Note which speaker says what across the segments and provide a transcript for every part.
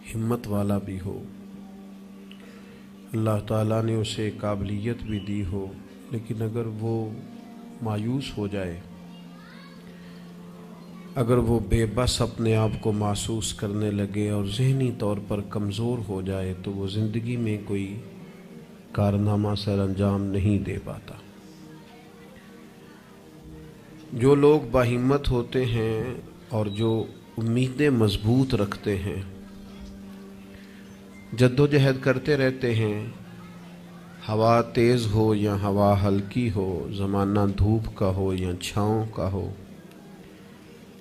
Speaker 1: ہمت والا بھی ہو، اللہ تعالیٰ نے اسے قابلیت بھی دی ہو، لیکن اگر وہ مایوس ہو جائے، اگر وہ بے بس اپنے آپ کو محسوس کرنے لگے اور ذہنی طور پر کمزور ہو جائے تو وہ زندگی میں کوئی کارنامہ سر انجام نہیں دے پاتا۔ جو لوگ باہمت ہوتے ہیں اور جو امیدیں مضبوط رکھتے ہیں، جد و جہد کرتے رہتے ہیں، ہوا تیز ہو یا ہوا ہلکی ہو، زمانہ دھوپ کا ہو یا چھاؤں کا ہو،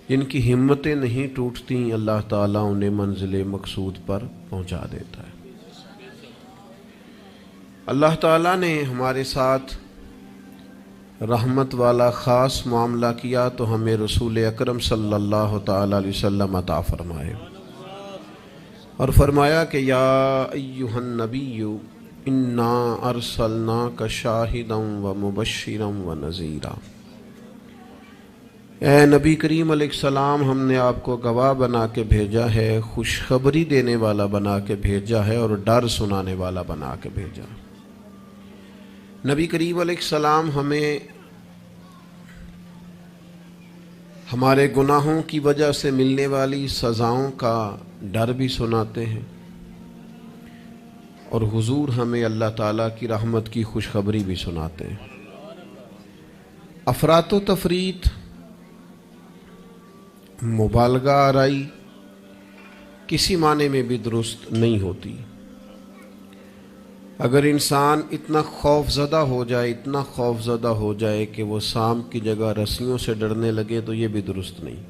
Speaker 1: جن کی ہمتیں نہیں ٹوٹتی، اللہ تعالیٰ انہیں منزل مقصود پر پہنچا دیتا ہے۔ اللہ تعالیٰ نے ہمارے ساتھ رحمت والا خاص معاملہ کیا تو ہمیں رسول اکرم صلی اللہ تعالیٰ علیہ وسلم عطا فرمائے، اور فرمایا کہ یا ایہا النبی انا ارسلناک شاہدا ومبشرا ونذیرا، اے نبی کریم علیہ السلام، ہم نے آپ کو گواہ بنا کے بھیجا ہے، خوشخبری دینے والا بنا کے بھیجا ہے، اور ڈر سنانے والا بنا کے بھیجا ہے۔ نبی کریم علیہ السلام ہمیں ہمارے گناہوں کی وجہ سے ملنے والی سزاؤں کا ڈر بھی سناتے ہیں، اور حضور ہمیں اللہ تعالیٰ کی رحمت کی خوشخبری بھی سناتے ہیں۔ افراط و تفریط، مبالغہ آرائی کسی معنی میں بھی درست نہیں ہوتی۔ اگر انسان اتنا خوف زدہ ہو جائے، اتنا خوف زدہ ہو جائے کہ وہ سانپ کی جگہ رسیوں سے ڈرنے لگے تو یہ بھی درست نہیں،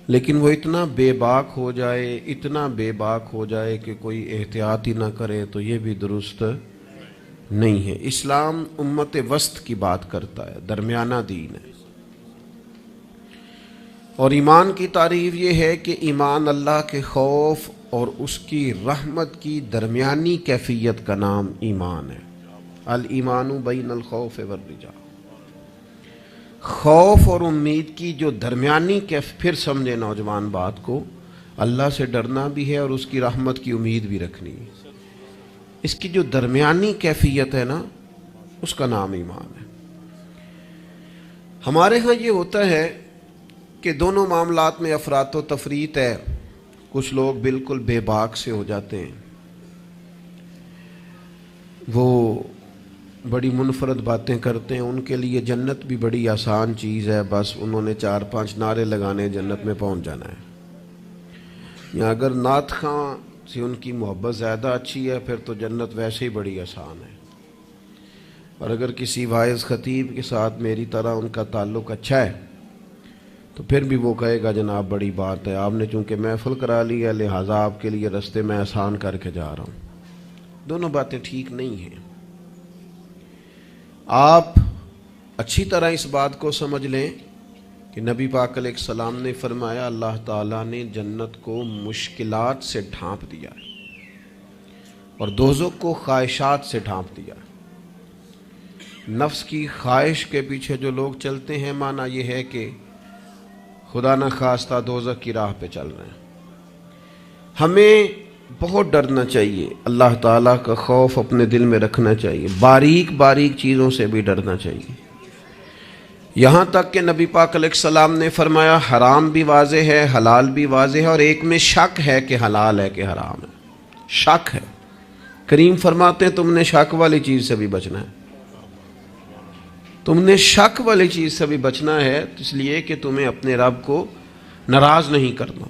Speaker 1: لیکن وہ اتنا بے باک ہو جائے، اتنا بے باک ہو جائے کہ کوئی احتیاط ہی نہ کرے تو یہ بھی درست نہیں ہے۔ اسلام امت وسط کی بات کرتا ہے، درمیانہ دین ہے، اور ایمان کی تعریف یہ ہے کہ ایمان اللہ کے خوف اور اس کی رحمت کی درمیانی کیفیت کا نام ایمان ہے۔ الایمان بین الخوف والرجاء، خوف اور امید کی جو درمیانی پھر سمجھے نوجوان بات کو، اللہ سے ڈرنا بھی ہے اور اس کی رحمت کی امید بھی رکھنی ہے، اس کی جو درمیانی کیفیت ہے نا، اس کا نام ایمان ہے۔ ہمارے ہاں یہ ہوتا ہے کہ دونوں معاملات میں افراط و تفریط ہے۔ کچھ لوگ بالکل بے باک سے ہو جاتے ہیں، وہ بڑی منفرد باتیں کرتے ہیں، ان کے لیے جنت بھی بڑی آسان چیز ہے، بس انہوں نے 4-5 نعرے لگانے، جنت میں پہنچ جانا ہے۔ یا اگر نعت خواں سے ان کی محبت زیادہ اچھی ہے، پھر تو جنت ویسے ہی بڑی آسان ہے۔ اور اگر کسی واعظ خطیب کے ساتھ میری طرح ان کا تعلق اچھا ہے تو پھر بھی وہ کہے گا جناب بڑی بات ہے، آپ نے چونکہ محفل کرا لی ہے لہٰذا آپ کے لیے رستے میں آسان کر کے جا رہا ہوں۔ دونوں باتیں ٹھیک نہیں ہیں۔ آپ اچھی طرح اس بات کو سمجھ لیں کہ نبی پاک علیہ السلام نے فرمایا اللہ تعالیٰ نے جنت کو مشکلات سے ڈھانپ دیا ہے اور دوزخ کو خواہشات سے ڈھانپ دیا ہے۔ نفس کی خواہش کے پیچھے جو لوگ چلتے ہیں، معنی یہ ہے کہ خدا نہ خواستہ دوزخ کی راہ پہ چل رہے ہیں۔ ہمیں بہت ڈرنا چاہیے، اللہ تعالیٰ کا خوف اپنے دل میں رکھنا چاہیے، باریک باریک چیزوں سے بھی ڈرنا چاہیے، یہاں تک کہ نبی پاک علیہ السلام نے فرمایا حرام بھی واضح ہے، حلال بھی واضح ہے، اور ایک میں شک ہے کہ حلال ہے کہ حرام ہے، شک ہے۔ کریم فرماتے ہیں تم نے شک والی چیز سے بھی بچنا ہے، تم نے شک والی چیز سے بھی بچنا ہے، اس لیے کہ تمہیں اپنے رب کو ناراض نہیں کرنا۔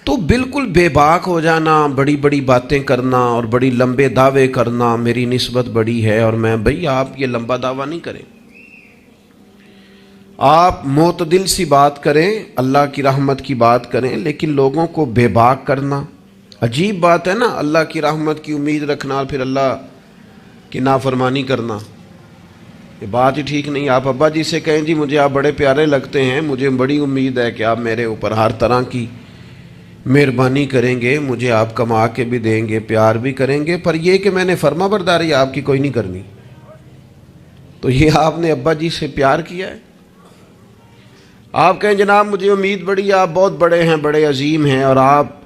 Speaker 1: تو بالکل بے باک ہو جانا، بڑی بڑی باتیں کرنا اور بڑی لمبے دعوے کرنا، میری نسبت بڑی ہے اور میں، بھئی آپ یہ لمبا دعویٰ نہیں کریں، آپ معتدل سی بات کریں، اللہ کی رحمت کی بات کریں، لیکن لوگوں کو بے باک کرنا عجیب بات ہے نا، اللہ کی رحمت کی امید رکھنا اور پھر اللہ کی نافرمانی کرنا، یہ بات ہی ٹھیک نہیں۔ آپ ابا جی سے کہیں جی مجھے آپ بڑے پیارے لگتے ہیں، مجھے بڑی امید ہے کہ آپ میرے اوپر ہر طرح کی مہربانی کریں گے، مجھے آپ کما کے بھی دیں گے، پیار بھی کریں گے، پر یہ کہ میں نے فرما برداری آپ کی کوئی نہیں کرنی، تو یہ آپ نے ابا جی سے پیار کیا ہے؟ آپ کہیں جناب مجھے امید بڑی ہے، آپ بہت بڑے ہیں، بڑے عظیم ہیں، اور آپ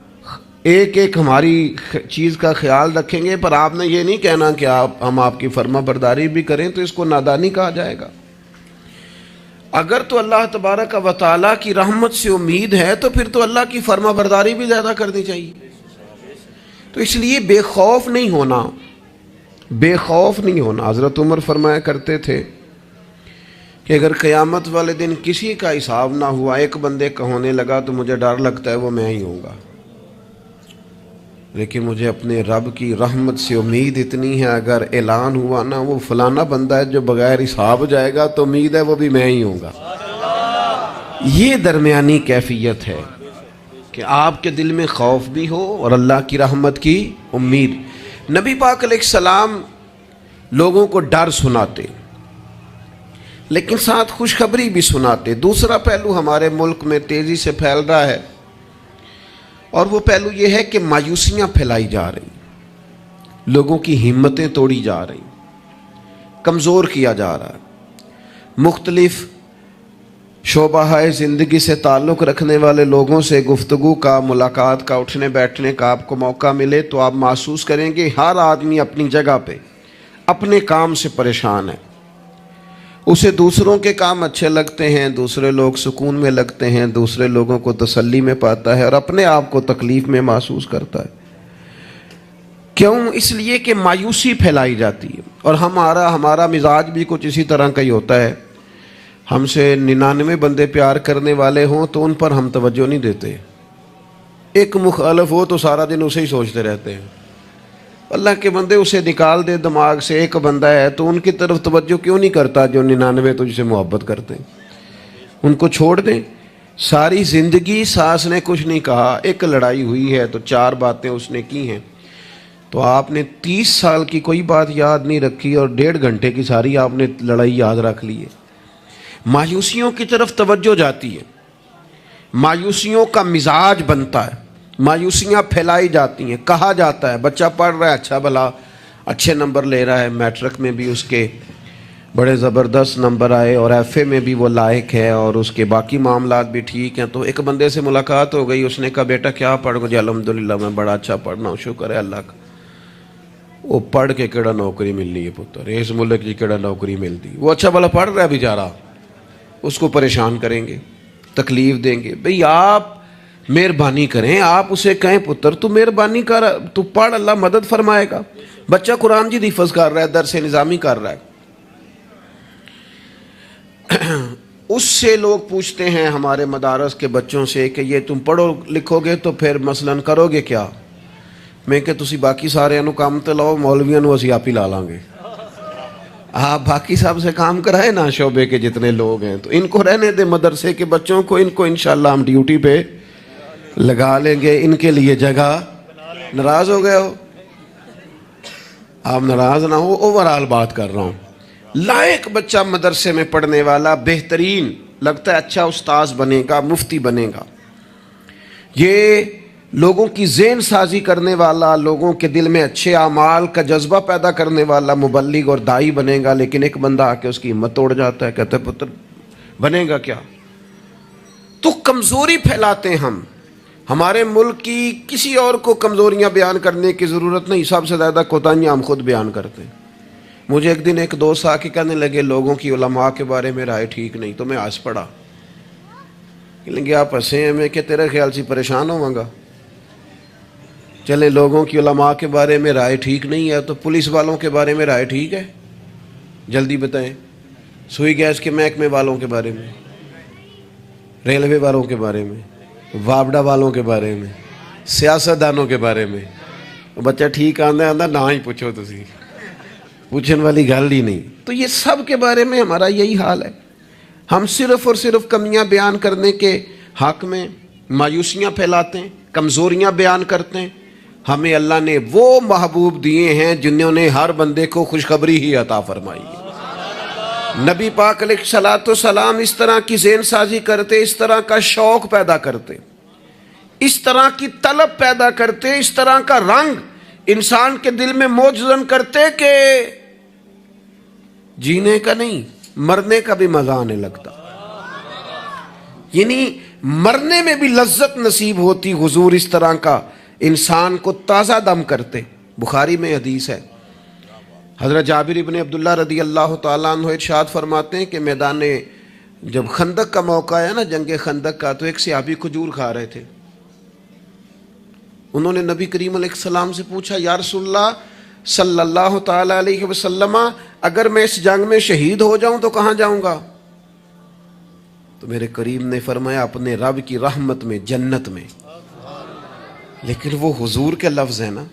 Speaker 1: ایک ایک ہماری چیز کا خیال رکھیں گے، پر آپ نے یہ نہیں کہنا کہ ہم آپ کی فرما برداری بھی کریں، تو اس کو نادانی کہا جائے گا۔ اگر تو اللہ تبارک و تعالیٰ کی رحمت سے امید ہے تو پھر تو اللہ کی فرما برداری بھی زیادہ کرنی چاہیے۔ تو اس لیے بے خوف نہیں ہونا، بے خوف نہیں ہونا۔ حضرت عمر فرمایا کرتے تھے کہ اگر قیامت والے دن کسی کا حساب نہ ہوا، ایک بندے کا ہونے لگا تو مجھے ڈر لگتا ہے وہ میں ہی ہوں گا، لیکن مجھے اپنے رب کی رحمت سے امید اتنی ہے، اگر اعلان ہوا نا وہ فلانا بندہ ہے جو بغیر حساب جائے گا تو امید ہے وہ بھی میں ہی ہوں گا۔ یہ درمیانی کیفیت ہے کہ آپ کے دل میں خوف بھی ہو اور اللہ کی رحمت کی امید۔ نبی پاک علیہ السلام لوگوں کو ڈر سناتے لیکن ساتھ خوشخبری بھی سناتے۔ دوسرا پہلو ہمارے ملک میں تیزی سے پھیل رہا ہے، اور وہ پہلو یہ ہے کہ مایوسیاں پھیلائی جا رہی، لوگوں کی ہمتیں توڑی جا رہی، کمزور کیا جا رہا ہے۔ مختلف شعبہ زندگی سے تعلق رکھنے والے لوگوں سے گفتگو کا، ملاقات کا، اٹھنے بیٹھنے کا آپ کو موقع ملے تو آپ محسوس کریں گے ہر آدمی اپنی جگہ پہ اپنے کام سے پریشان ہے۔ اسے دوسروں کے کام اچھے لگتے ہیں، دوسرے لوگ سکون میں لگتے ہیں، دوسرے لوگوں کو تسلی میں پاتا ہے، اور اپنے آپ کو تکلیف میں محسوس کرتا ہے۔ کیوں؟ اس لیے کہ مایوسی پھیلائی جاتی ہے، اور ہمارا مزاج بھی کچھ اسی طرح کا ہی ہوتا ہے۔ ہم سے 99 بندے پیار کرنے والے ہوں تو ان پر ہم توجہ نہیں دیتے، ایک مخالف ہو تو سارا دن اسے ہی سوچتے رہتے ہیں۔ اللہ کے بندے اسے نکال دے دماغ سے، ایک بندہ ہے تو ان کی طرف توجہ کیوں نہیں کرتا جو 99 تجھ سے محبت کرتے ہیں؟ ان کو چھوڑ دیں۔ ساری زندگی ساس نے کچھ نہیں کہا، ایک لڑائی ہوئی ہے تو 4 باتیں اس نے کی ہیں، تو آپ نے 30 سال کی کوئی بات یاد نہیں رکھی اور 1.5 گھنٹے کی ساری آپ نے لڑائی یاد رکھ لی ہے۔ مایوسیوں کی طرف توجہ جاتی ہے، مایوسیوں کا مزاج بنتا ہے، مایوسیاں پھیلائی جاتی ہیں۔ کہا جاتا ہے بچہ پڑھ رہا ہے، اچھا بھلا اچھے نمبر لے رہا ہے، میٹرک میں بھی اس کے بڑے زبردست نمبر آئے اور ایف اے میں بھی وہ لائق ہے اور اس کے باقی معاملات بھی ٹھیک ہیں، تو ایک بندے سے ملاقات ہو گئی، اس نے کہا بیٹا کیا پڑھ گئے؟ الحمدللہ میں بڑا اچھا پڑھنا ہوں، شکر ہے اللہ کا۔ وہ پڑھ کے کیڑا نوکری ملنی ہے پتر، اس ملک کی کیڑا نوکری ملتی؟ وہ اچھا بھلا پڑھ رہا ہے بیچارہ، اس کو پریشان کریں گے، تکلیف دیں گے۔ بھئی آپ مہربانی کریں، آپ اسے کہیں پتر تو مہربانی کر، تو پڑھ، اللہ مدد فرمائے گا۔ بچہ قرآن جی حفظ کر رہا ہے، درس نظامی کر رہا ہے، اس سے لوگ پوچھتے ہیں ہمارے مدارس کے بچوں سے کہ یہ تم پڑھو لکھو گے تو پھر مثلاً کرو گے کیا؟ میں کہ تسی باقی سارے انو کام تے لاؤ، مولویاں نو اسی آپ ہی لا لیں گے۔ آپ باقی صاحب سے کام کرائے نا، شعبے کے جتنے لوگ ہیں، تو ان کو رہنے دے مدرسے کے بچوں کو، ان کو انشاءاللہ ہم ڈیوٹی پہ لگا لیں گے، ان کے لیے جگہ۔ ناراض ہو گئے ہو؟ آپ ناراض نہ ہو، اوورال بات کر رہا ہوں۔ لائق بچہ مدرسے میں پڑھنے والا، بہترین لگتا ہے، اچھا استاذ بنے گا، مفتی بنے گا، یہ لوگوں کی ذہن سازی کرنے والا، لوگوں کے دل میں اچھے اعمال کا جذبہ پیدا کرنے والا مبلغ اور داعی بنے گا۔ لیکن ایک بندہ آ کے اس کی ہمت توڑ جاتا ہے، کہتا ہے پتر بنے گا کیا؟ تو کمزوری پھیلاتے ہیں ہم۔ ہمارے ملک کی کسی اور کو کمزوریاں بیان کرنے کی ضرورت نہیں، سب سے زیادہ کوتاہیاں ہم خود بیان کرتے ہیں۔ مجھے ایک دن ایک دوست آ کے کہنے لگے لوگوں کی علماء کے بارے میں رائے ٹھیک نہیں، تو میں ہنس پڑا۔ کہیں گے آپ ہنسے ہیں؟ میں کہ تیرے خیال سے پریشان ہوں گا؟ چلے لوگوں کی علماء کے بارے میں رائے ٹھیک نہیں ہے تو پولیس والوں کے بارے میں رائے ٹھیک ہے؟ جلدی بتائیں۔ سوئی گیس کے محکمے والوں کے بارے میں، ریلوے والوں کے بارے میں، وابڈا والوں کے بارے میں، سیاستدانوں کے بارے میں۔ بچہ ٹھیک آندا نہ ہی پوچھو، تسی پوچھنے والی گل ہی نہیں۔ تو یہ سب کے بارے میں ہمارا یہی حال ہے، ہم صرف اور صرف کمیاں بیان کرنے کے حق میں مایوسیاں پھیلاتے ہیں، کمزوریاں بیان کرتے ہیں۔ ہمیں اللہ نے وہ محبوب دیے ہیں جنہوں نے ہر بندے کو خوشخبری ہی عطا فرمائی ہے۔ نبی پاک علیہ الصلوۃ والسلام اس طرح کی ذہن سازی کرتے، اس طرح کا شوق پیدا کرتے، اس طرح کی طلب پیدا کرتے، اس طرح کا رنگ انسان کے دل میں موجزن کرتے کہ جینے کا نہیں، مرنے کا بھی مزہ آنے لگتا۔ یعنی مرنے میں بھی لذت نصیب ہوتی. حضور اس طرح کا انسان کو تازہ دم کرتے. بخاری میں حدیث ہے, حضرت جابر ابن عبداللہ رضی اللہ تعالیٰ عنہ ارشاد فرماتے ہیں کہ میدان جب خندق کا موقع ہے نا, جنگ خندق کا, تو ایک صحابی کھجور کھا رہے تھے. انہوں نے نبی کریم علیہ السلام سے پوچھا, یا رسول اللہ صلی اللہ تعالیٰ علیہ وسلم, اگر میں اس جنگ میں شہید ہو جاؤں تو کہاں جاؤں گا؟ تو میرے کریم نے فرمایا, اپنے رب کی رحمت میں, جنت میں. لیکن وہ حضور کے لفظ ہیں نا,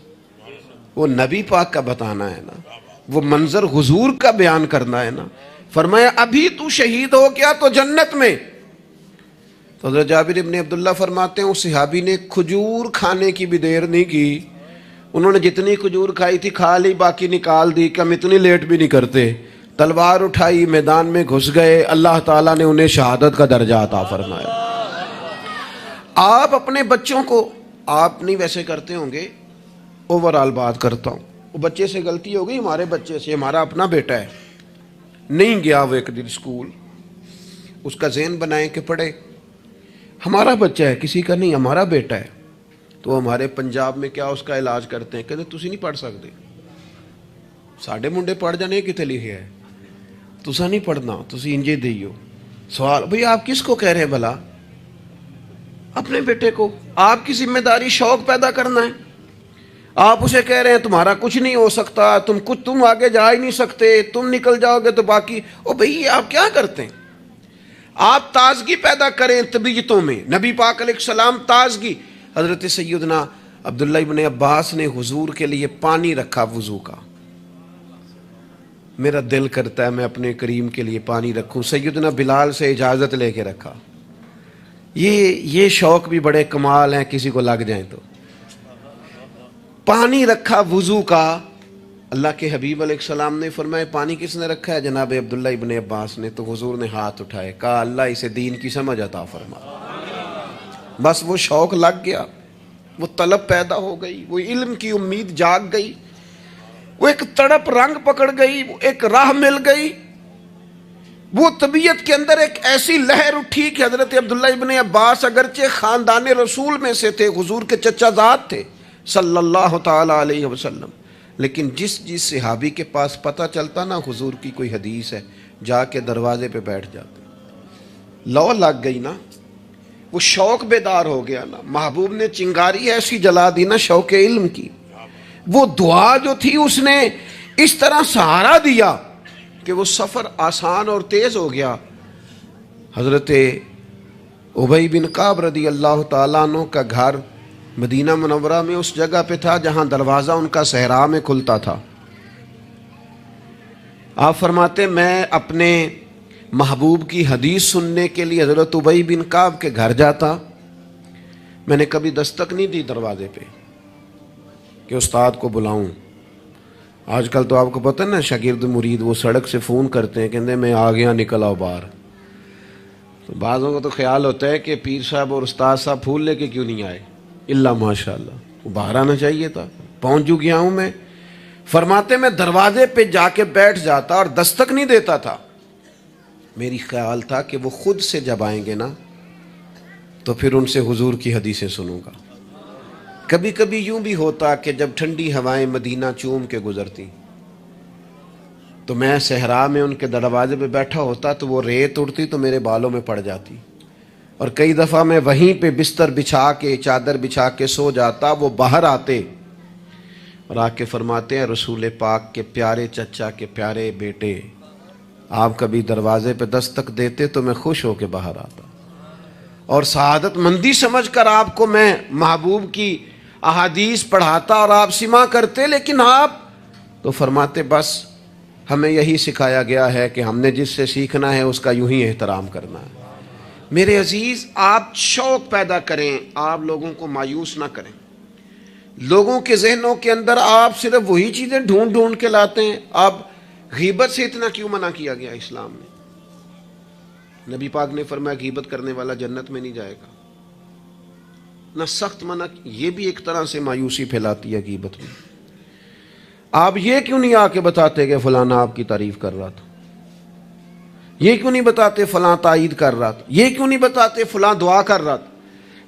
Speaker 1: وہ نبی پاک کا بتانا ہے نا, وہ منظر حضور کا بیان کرنا ہے نا. فرمایا ابھی تو شہید ہو گیا تو جنت میں. تو حضرت جابر ابن عبداللہ فرماتے ہیں اس صحابی نے کھجور کھانے کی بھی دیر نہیں کی, انہوں نے جتنی کھجور کھائی تھی کھا لی, باقی نکال دی کہ ہم اتنی لیٹ بھی نہیں کرتے. تلوار اٹھائی, میدان میں گھس گئے, اللہ تعالیٰ نے انہیں شہادت کا درجہ عطا فرمایا. آپ اپنے بچوں کو, آپ نہیں ویسے کرتے ہوں گے, اوورآل بات کرتا ہوں, وہ بچے سے غلطی ہو گئی, ہمارے بچے سے, ہمارا اپنا بیٹا ہے, نہیں گیا وہ ایک دن اسکول, اس کا ذہن بنائیں کہ پڑھے. ہمارا بچہ ہے, کسی کا نہیں, ہمارا بیٹا ہے. تو ہمارے پنجاب میں کیا اس کا علاج کرتے ہیں, کہتے تسی نہیں پڑھ سکتے, ساڈے منڈے پڑھ جانے کتے لکھے ہے, تسا نہیں پڑھنا, تسی انجے دیو. سوال, بھئی آپ کس کو کہہ رہے ہیں بھلا؟ اپنے بیٹے کو. آپ کی ذمہ داری شوق پیدا کرنا ہے. آپ اسے کہہ رہے ہیں تمہارا کچھ نہیں ہو سکتا, تم آگے جا ہی نہیں سکتے, تم نکل جاؤ گے تو باقی. او بھئی آپ کیا کرتے ہیں؟ آپ تازگی پیدا کریں طبیعتوں میں. نبی پاک علیہ السلام تازگی. حضرت سیدنا عبداللہ ابن عباس نے حضور کے لیے پانی رکھا وضو کا. میرا دل کرتا ہے میں اپنے کریم کے لیے پانی رکھوں. سیدنا بلال سے اجازت لے کے رکھا. یہ شوق بھی بڑے کمال ہیں, کسی کو لگ جائیں تو. پانی رکھا وضو کا. اللہ کے حبیب علیہ السلام نے فرمایا پانی کس نے رکھا ہے؟ جناب عبداللہ ابن عباس نے. تو حضور نے ہاتھ اٹھائے, کہا اللہ اسے دین کی سمجھ عطا فرما. بس وہ شوق لگ گیا, وہ طلب پیدا ہو گئی, وہ علم کی امید جاگ گئی, وہ ایک تڑپ رنگ پکڑ گئی, وہ ایک راہ مل گئی. وہ طبیعت کے اندر ایک ایسی لہر اٹھی کہ حضرت عبداللہ ابن عباس اگرچہ خاندان رسول میں سے تھے, حضور کے چچا زاد تھے صلی اللہ تعالی علیہ وسلم, لیکن جس صحابی کے پاس پتہ چلتا نا حضور کی کوئی حدیث ہے, جا کے دروازے پہ بیٹھ جاتے. لو لگ گئی نا, وہ شوق بیدار ہو گیا نا. محبوب نے چنگاری ایسی جلا دی نا شوق علم کی. وہ دعا جو تھی اس نے اس طرح سہارا دیا کہ وہ سفر آسان اور تیز ہو گیا. حضرت ابی بن کعب رضی اللہ تعالیٰ عنہ کا گھر مدینہ منورہ میں اس جگہ پہ تھا جہاں دروازہ ان کا صحرا میں کھلتا تھا. آپ فرماتے میں اپنے محبوب کی حدیث سننے کے لیے حضرت ابی بن کعب کے گھر جاتا. میں نے کبھی دستک نہیں دی دروازے پہ کہ استاد کو بلاؤں. آج کل تو آپ کو پتہ ہے نا, شاگرد مرید وہ سڑک سے فون کرتے ہیں, کہتے ہیں میں آ گیا, نکل آؤ باہر. تو بعضوں کو تو خیال ہوتا ہے کہ پیر صاحب اور استاد صاحب پھول لے کے کیوں نہیں آئے, اللہ ماشاء اللہ, وہ باہر آنا چاہیے تھا, پہنچ جو گیا ہوں میں. فرماتے میں دروازے پہ جا کے بیٹھ جاتا اور دستک نہیں دیتا تھا. میری خیال تھا کہ وہ خود سے جب آئیں گے نا تو پھر ان سے حضور کی حدیثیں سنوں گا. کبھی کبھی یوں بھی ہوتا کہ جب ٹھنڈی ہوائیں مدینہ چوم کے گزرتی تو میں صحرا میں ان کے دروازے پہ بیٹھا ہوتا تو وہ ریت اڑتی تو میرے بالوں میں پڑ جاتی, اور کئی دفعہ میں وہیں پہ بستر بچھا کے, چادر بچھا کے سو جاتا. وہ باہر آتے اور آ کے فرماتے ہیں رسول پاک کے پیارے چچا کے پیارے بیٹے, آپ کبھی دروازے پہ دستک دیتے تو میں خوش ہو کے باہر آتا, اور سعادت مندی سمجھ کر آپ کو میں محبوب کی احادیث پڑھاتا اور آپ سماع کرتے. لیکن آپ تو فرماتے بس ہمیں یہی سکھایا گیا ہے کہ ہم نے جس سے سیکھنا ہے اس کا یوں ہی احترام کرنا ہے. میرے عزیز, آپ شوق پیدا کریں, آپ لوگوں کو مایوس نہ کریں. لوگوں کے ذہنوں کے اندر آپ صرف وہی چیزیں ڈھونڈ ڈھونڈ کے لاتے ہیں. آپ غیبت سے اتنا کیوں منع کیا گیا اسلام میں؟ نبی پاک نے فرمایا غیبت کرنے والا جنت میں نہیں جائے گا. نہ سخت منع, یہ بھی ایک طرح سے مایوسی پھیلاتی ہے غیبت میں. آپ یہ کیوں نہیں آ کے بتاتے کہ فلانا آپ کی تعریف کر رہا تھا, یہ کیوں نہیں بتاتے فلاں تائید کر رہا تھا، یہ کیوں نہیں بتاتے فلاں دعا کر رہا تھا؟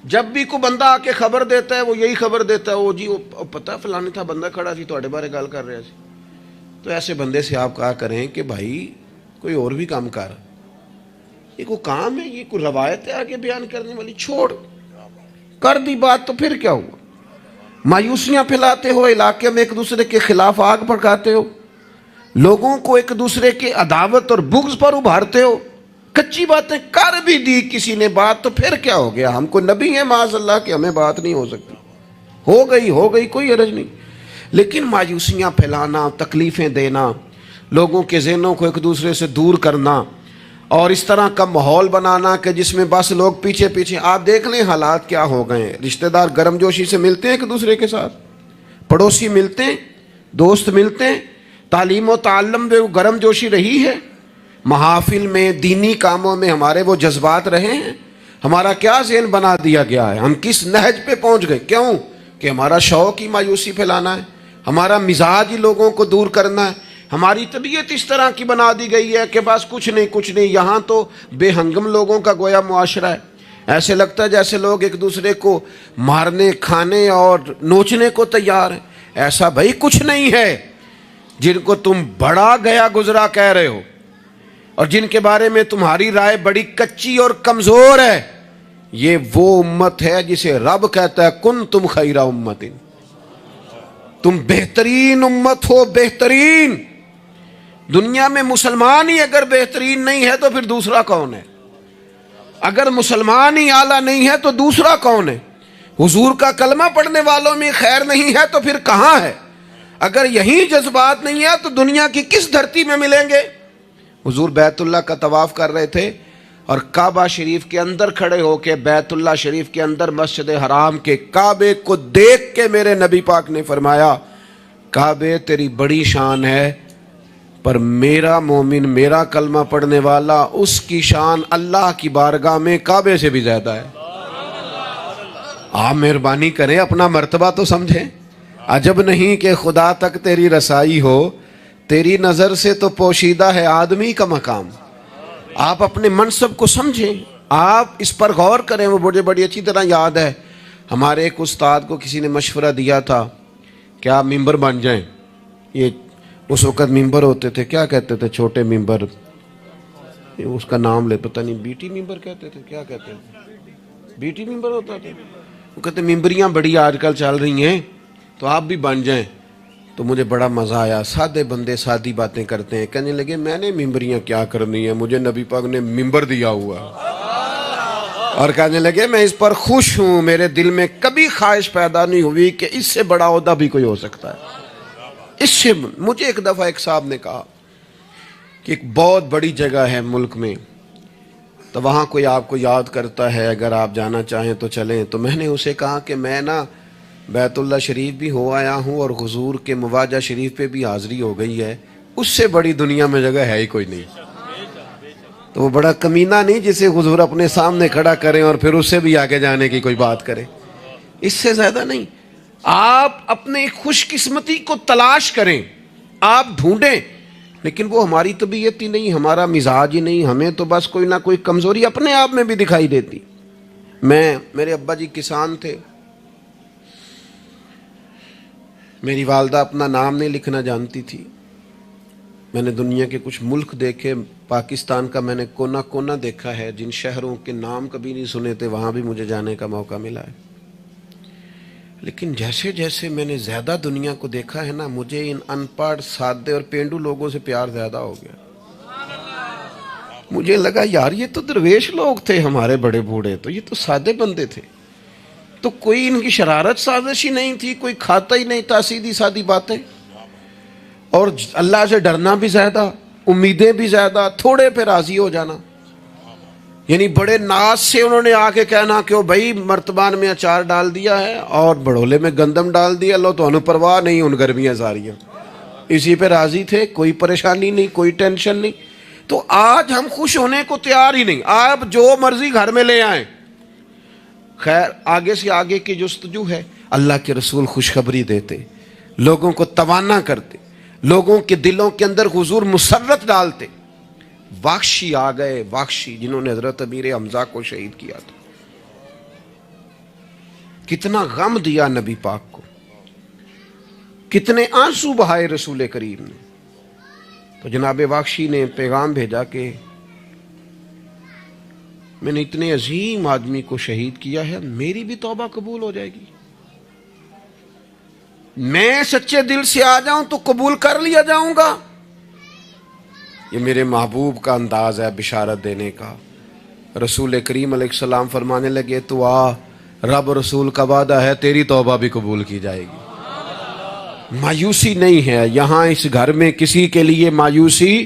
Speaker 1: جب بھی کوئی بندہ آ کے خبر دیتا ہے وہ یہی خبر دیتا ہے، وہ جی وہ پتہ فلاں تھا بندہ کھڑا سی تواڈے بارے گل کر رہا سی۔ تو ایسے بندے سے آپ کہا کریں کہ بھائی کوئی اور بھی کام کر، یہ کوئی کام ہے، یہ کوئی روایت ہے آگے بیان کرنے والی، چھوڑ، کر دی بات تو پھر کیا ہوا؟ مایوسیاں پھیلاتے ہو، علاقے میں ایک دوسرے کے خلاف آگ بھڑکاتے ہو، لوگوں کو ایک دوسرے کے عداوت اور بغض پر ابھارتے ہو، کچی باتیں کر بھی دی کسی نے بات تو پھر کیا ہو گیا؟ ہم کو نبی ہیں معاذ اللہ کہ ہمیں بات نہیں ہو سکتی، ہو گئی کوئی حرج نہیں۔ لیکن مایوسیاں پھیلانا، تکلیفیں دینا، لوگوں کے ذہنوں کو ایک دوسرے سے دور کرنا اور اس طرح کا ماحول بنانا کہ جس میں بس لوگ پیچھے پیچھے، آپ دیکھ لیں حالات کیا ہو گئے ہیں۔ رشتہ دار گرم جوشی سے ملتے ہیں ایک دوسرے کے ساتھ، پڑوسی ملتے ہیں، دوست ملتے ہیں، تعلیم و تعلم میں وہ گرم جوشی رہی ہے، محافل میں دینی کاموں میں ہمارے وہ جذبات رہے ہیں؟ ہمارا کیا ذہن بنا دیا گیا ہے؟ ہم کس نہج پہ پہنچ گئے؟ کیوں کہ ہمارا شوق ہی مایوسی پھیلانا ہے، ہمارا مزاج ہی لوگوں کو دور کرنا ہے، ہماری طبیعت اس طرح کی بنا دی گئی ہے کہ بس کچھ نہیں۔ یہاں تو بے ہنگم لوگوں کا گویا معاشرہ ہے، ایسے لگتا ہے جیسے لوگ ایک دوسرے کو مارنے، کھانے اور نوچنے کو تیار ہیں۔ ایسا بھائی کچھ نہیں ہے۔ جن کو تم بڑا گیا گزرا کہہ رہے ہو اور جن کے بارے میں تمہاری رائے بڑی کچی اور کمزور ہے، یہ وہ امت ہے جسے رب کہتا ہے کن تم خیر امت، تم بہترین امت ہو، بہترین۔ دنیا میں مسلمان ہی اگر بہترین نہیں ہے تو پھر دوسرا کون ہے؟ اگر مسلمان ہی اعلیٰ نہیں ہے تو دوسرا کون ہے؟ حضور کا کلمہ پڑھنے والوں میں خیر نہیں ہے تو پھر کہاں ہے؟ اگر یہی جذبات نہیں ہے تو دنیا کی کس دھرتی میں ملیں گے؟ حضور بیت اللہ کا طواف کر رہے تھے اور کعبہ شریف کے اندر کھڑے ہو کے، بیت اللہ شریف کے اندر مسجد حرام کے کعبے کو دیکھ کے میرے نبی پاک نے فرمایا کعبے تیری بڑی شان ہے، پر میرا مومن، میرا کلمہ پڑھنے والا، اس کی شان اللہ کی بارگاہ میں کعبے سے بھی زیادہ ہے۔ آپ مہربانی کریں اپنا مرتبہ تو سمجھیں۔ عجب نہیں کہ خدا تک تیری رسائی ہو، تیری نظر سے تو پوشیدہ ہے آدمی کا مقام۔ آپ اپنے منصب کو سمجھیں، آپ اس پر غور کریں۔ وہ بڑی اچھی طرح یاد ہے، ہمارے ایک استاد کو کسی نے مشورہ دیا تھا کہ آپ ممبر بن جائیں۔ یہ اس وقت ممبر ہوتے تھے، کیا کہتے تھے، چھوٹے ممبر، اس کا نام لے پتہ نہیں، بیٹی ممبر کہتے تھے، کیا کہتے تھے، بیٹی ممبر ہوتا تھا۔ وہ کہتے ممبریاں بڑی آج کل چل رہی ہیں تو آپ بھی بن جائیں۔ تو مجھے بڑا مزہ آیا، سادے بندے سادی باتیں کرتے ہیں۔ کہنے لگے میں نے ممبریاں کیا کرنی ہیں، مجھے نبی پاک نے ممبر دیا ہوا، اور کہنے لگے میں اس پر خوش ہوں، میرے دل میں کبھی خواہش پیدا نہیں ہوئی کہ اس سے بڑا عہدہ بھی کوئی ہو سکتا ہے۔ اس سے مجھے ایک دفعہ ایک صاحب نے کہا کہ ایک بہت بڑی جگہ ہے ملک میں، تو وہاں کوئی آپ کو یاد کرتا ہے، اگر آپ جانا چاہیں تو چلیں۔ تو میں نے اسے کہا کہ میں نا بیت اللہ شریف بھی ہو آیا ہوں اور حضور کے مواجہ شریف پہ بھی حاضری ہو گئی ہے، اس سے بڑی دنیا میں جگہ ہے ہی کوئی نہیں۔ تو وہ بڑا کمینہ نہیں جسے حضور اپنے سامنے کھڑا کریں اور پھر اس سے بھی آگے جانے کی کوئی بات کریں، اس سے زیادہ نہیں۔ آپ اپنے خوش قسمتی کو تلاش کریں، آپ ڈھونڈیں، لیکن وہ ہماری طبیعت ہی نہیں، ہمارا مزاج ہی نہیں، ہمیں تو بس کوئی نہ کوئی کمزوری اپنے آپ میں بھی دکھائی دیتی۔ میرے ابا جی کسان تھے، میری والدہ اپنا نام نہیں لکھنا جانتی تھی۔ میں نے دنیا کے کچھ ملک دیکھے، پاکستان کا میں نے کونا کونا دیکھا ہے، جن شہروں کے نام کبھی نہیں سنے تھے وہاں بھی مجھے جانے کا موقع ملا ہے۔ لیکن جیسے جیسے میں نے زیادہ دنیا کو دیکھا ہے نا، مجھے ان ان پڑھ، سادے اور پینڈو لوگوں سے پیار زیادہ ہو گیا۔ مجھے لگا یار یہ تو درویش لوگ تھے ہمارے بڑے بوڑھے، تو یہ تو سادے بندے تھے، تو کوئی ان کی شرارت سازش ہی نہیں تھی، کوئی کھاتا ہی نہیں تھا، سیدھی سادی باتیں، اور اللہ سے ڈرنا بھی زیادہ، امیدیں بھی زیادہ، تھوڑے پہ راضی ہو جانا۔ یعنی بڑے ناز سے انہوں نے آ کے کہنا کہ بھائی مرتبان میں اچار ڈال دیا ہے اور بڑولے میں گندم ڈال دیا، لو تو انہوں پرواہ نہیں، ان گرمیاں ساریاں، اسی پہ راضی تھے، کوئی پریشانی نہیں، کوئی ٹینشن نہیں۔ تو آج ہم خوش ہونے کو تیار ہی نہیں، آپ جو مرضی گھر میں لے آئیں۔ خیر آگے سے آگے کی جستجو ہے، اللہ کے رسول خوشخبری دیتے، لوگوں کو توانا کرتے، لوگوں کے دلوں کے اندر حضور مسرت ڈالتے۔ واخشی آ گئے، واخشی جنہوں نے حضرت امیر حمزہ کو شہید کیا تھا. کتنا غم دیا نبی پاک کو، کتنے آنسو بہائے رسول کریم نے. تو جناب واخشی نے پیغام بھیجا کہ میں نے اتنے عظیم آدمی کو شہید کیا ہے، میری بھی توبہ قبول ہو جائے گی؟ میں سچے دل سے آ جاؤں تو قبول کر لیا جاؤں گا؟ یہ میرے محبوب کا انداز ہے بشارت دینے کا. رسول کریم علیہ السلام فرمانے لگے تو آ، رب رسول کا وعدہ ہے تیری توبہ بھی قبول کی جائے گی. مایوسی نہیں ہے یہاں اس گھر میں کسی کے لیے مایوسی.